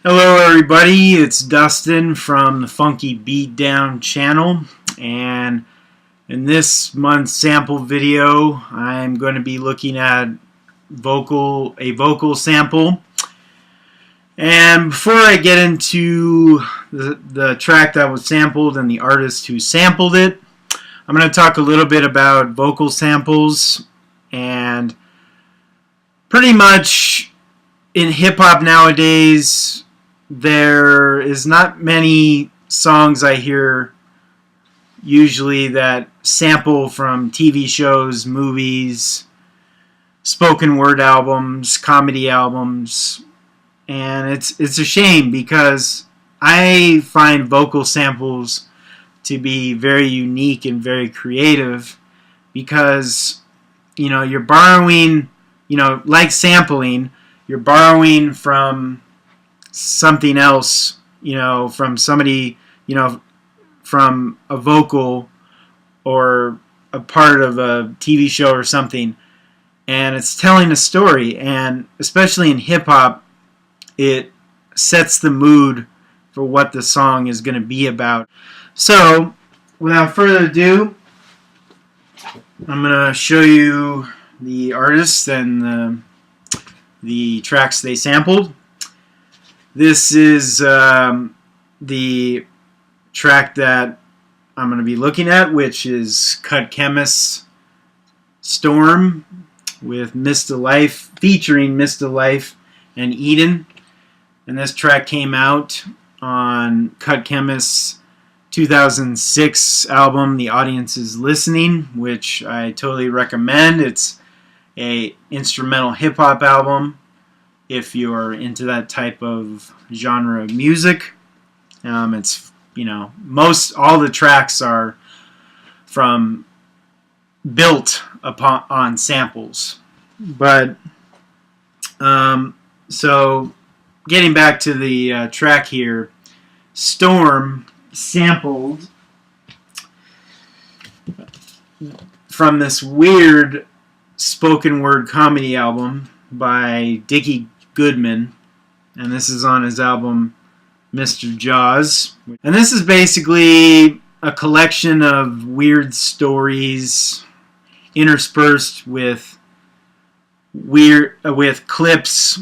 Hello everybody, it's Dustin from the Funky Beatdown channel, and in this month's sample video I'm going to be looking at a vocal sample. And before I get into the track that was sampled and the artist who sampled it, I'm going to talk a little bit about vocal samples. And pretty much in hip-hop nowadays, there is not many songs I hear usually that sample from TV shows, movies, spoken word albums, comedy albums, and it's a shame because I find vocal samples to be very unique and very creative because, you know, you're borrowing, like sampling, you're borrowing from something else, from somebody, from a vocal or a part of a TV show or something, and it's telling a story. And especially in hip-hop, it sets the mood for what the song is going to be about. So without further ado, I'm going to show you the artists and the tracks they sampled. This is the track that I'm going to be looking at, which is Chemist Storm with Mr. Life, featuring Mr. Life and Eden. And this track came out on Chemist's 2006 album, The Audience is Listening, which I totally recommend. It's a instrumental hip-hop album if you're into that type of genre of music. It's, all the tracks are built on samples. But, so getting back to the track here, Storm sampled from this weird spoken word comedy album by Dickie Goldman, and this is on his album Mr. Jaws. And this is basically a collection of weird stories interspersed with clips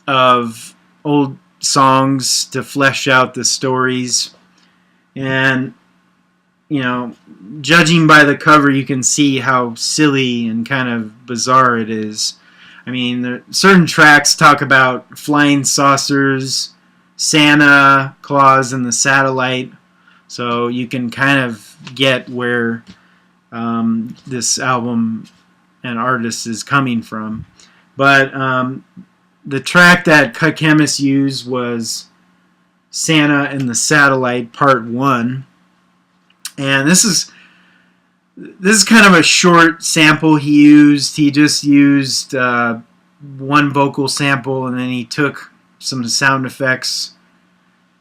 of old songs to flesh out the stories. And judging by the cover, you can see how silly and kind of bizarre it is. I mean, certain tracks talk about flying saucers, Santa Claus, and the satellite, so you can kind of get where this album and artist is coming from. But the track that Chemist used was Santa and the Satellite Part 1. And this is kind of a short sample he used. He just used one vocal sample, and then he took some sound effects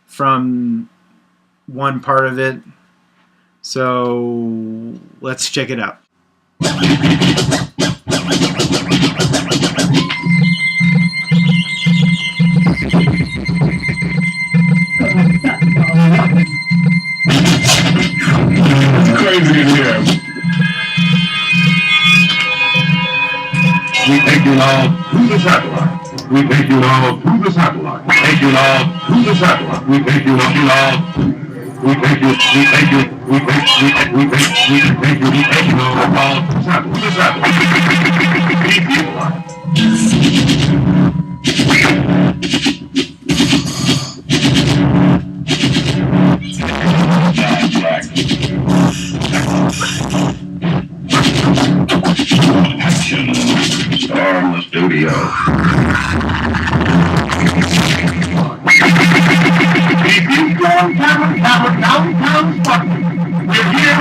from one part of it. So let's check it out. Crazy in here. We take you all through the satellite. We take you all through the satellite. We take you all through the satellite. We take you all. We take you. We take you. We take you. We take you. We take you. We take you all through the satellite. Storm the studio. If you go downtown Scotland, we're here